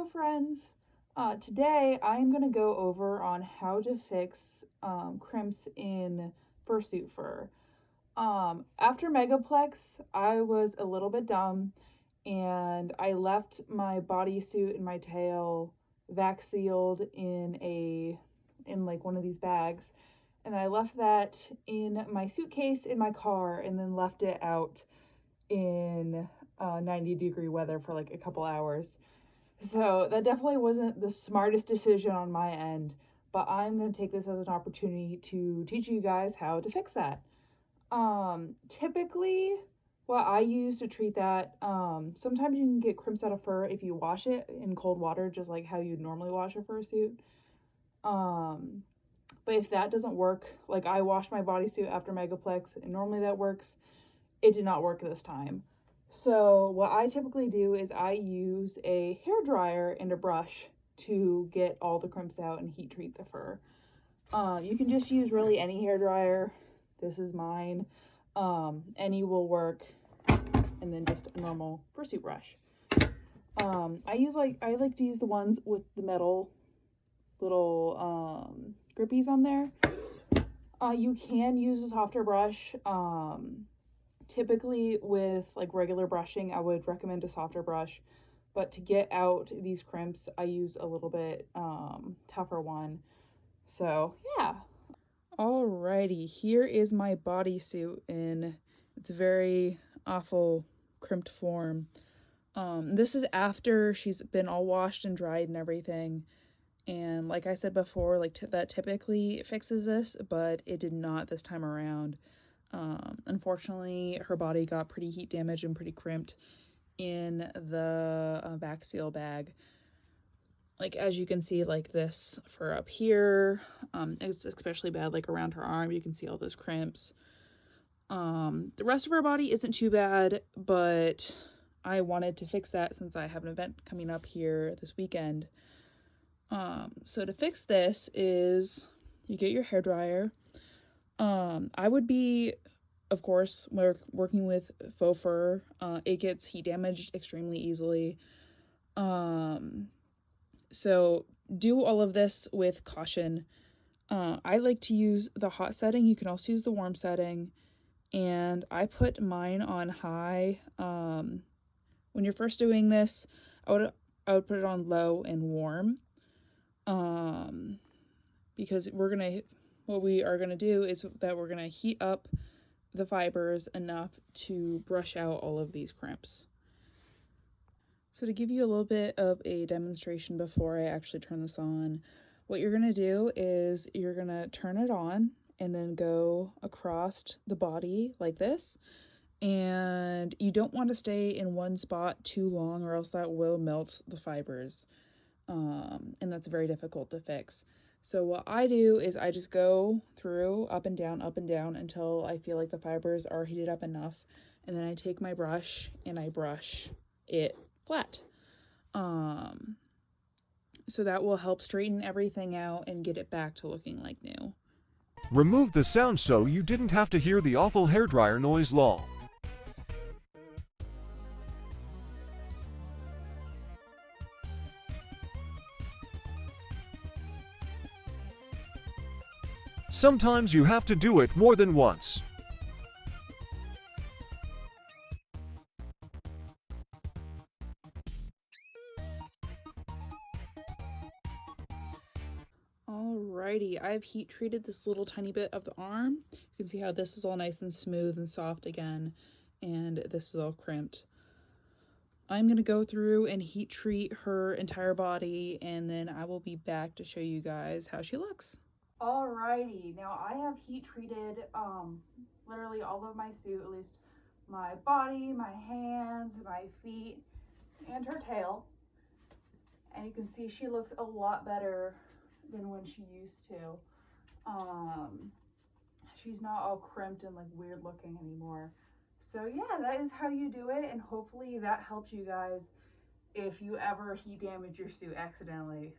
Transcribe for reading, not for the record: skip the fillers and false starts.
Hello friends! Today I'm going to go over on how to fix crimps in fursuit fur. After Megaplex, I was a little bit dumb and I left my bodysuit and my tail vac sealed in like one of these bags, and I left that in my suitcase in my car and then left it out in 90-degree weather for like a couple hours. So that definitely wasn't the smartest decision on my end, but I'm going to take this as an opportunity to teach you guys how to fix that. Typically what I use to treat that, sometimes you can get crimps out of fur if you wash it in cold water, just like how you'd normally wash a fursuit. But if that doesn't work, like I washed my bodysuit after Megaplex and normally that works, it did not work this time. So what I typically do is I use a hair dryer and a brush to get all the crimps out and heat treat the fur. You can just use really any hair dryer. This is mine. Any will work, and then just a normal fursuit brush. I like to use the ones with the metal little grippies on there. You can use a softer brush. Typically with like regular brushing, I would recommend a softer brush, but to get out these crimps, I use a little bit tougher one. So yeah. Alrighty, here is my bodysuit in its very awful crimped form. This is after she's been all washed and dried and everything. And like I said before, like that typically fixes this, but it did not this time around. Unfortunately, her body got pretty heat damaged and pretty crimped in the back seal bag. Like, as you can see, like this fur up here, it's especially bad like around her arm. You can see all those crimps. The rest of her body isn't too bad, but I wanted to fix that since I have an event coming up here this weekend. So to fix this is you get your hair dryer. I would be, of course, working with faux fur. It gets heat damaged extremely easily. So do all of this with caution. I like to use the hot setting. You can also use the warm setting. And I put mine on high. When you're first doing this, I would put it on low and warm. Because what we are gonna do is that we're gonna heat up the fibers enough to brush out all of these crimps. So to give you a little bit of a demonstration before I actually turn this on, what you're gonna do is you're gonna turn it on and then go across the body like this. And you don't want to stay in one spot too long, or else that will melt the fibers. And that's very difficult to fix. So what I do is I just go through up and down until I feel like the fibers are heated up enough, and then I take my brush and I brush it flat. So that will help straighten everything out and get it back to looking like new. Remove the sound so you didn't have to hear the awful hairdryer noise long. Sometimes you have to do it more than once. Alrighty, I've heat treated this little tiny bit of the arm. You can see how this is all nice and smooth and soft again, and this is all crimped. I'm going to go through and heat treat her entire body, and then I will be back to show you guys how she looks. Alrighty, now I have heat treated literally all of my suit, at least my body, my hands, my feet, and her tail. And you can see she looks a lot better than when she used to. She's not all crimped and like weird looking anymore. So yeah, that is how you do it, and hopefully that helps you guys if you ever heat damage your suit accidentally.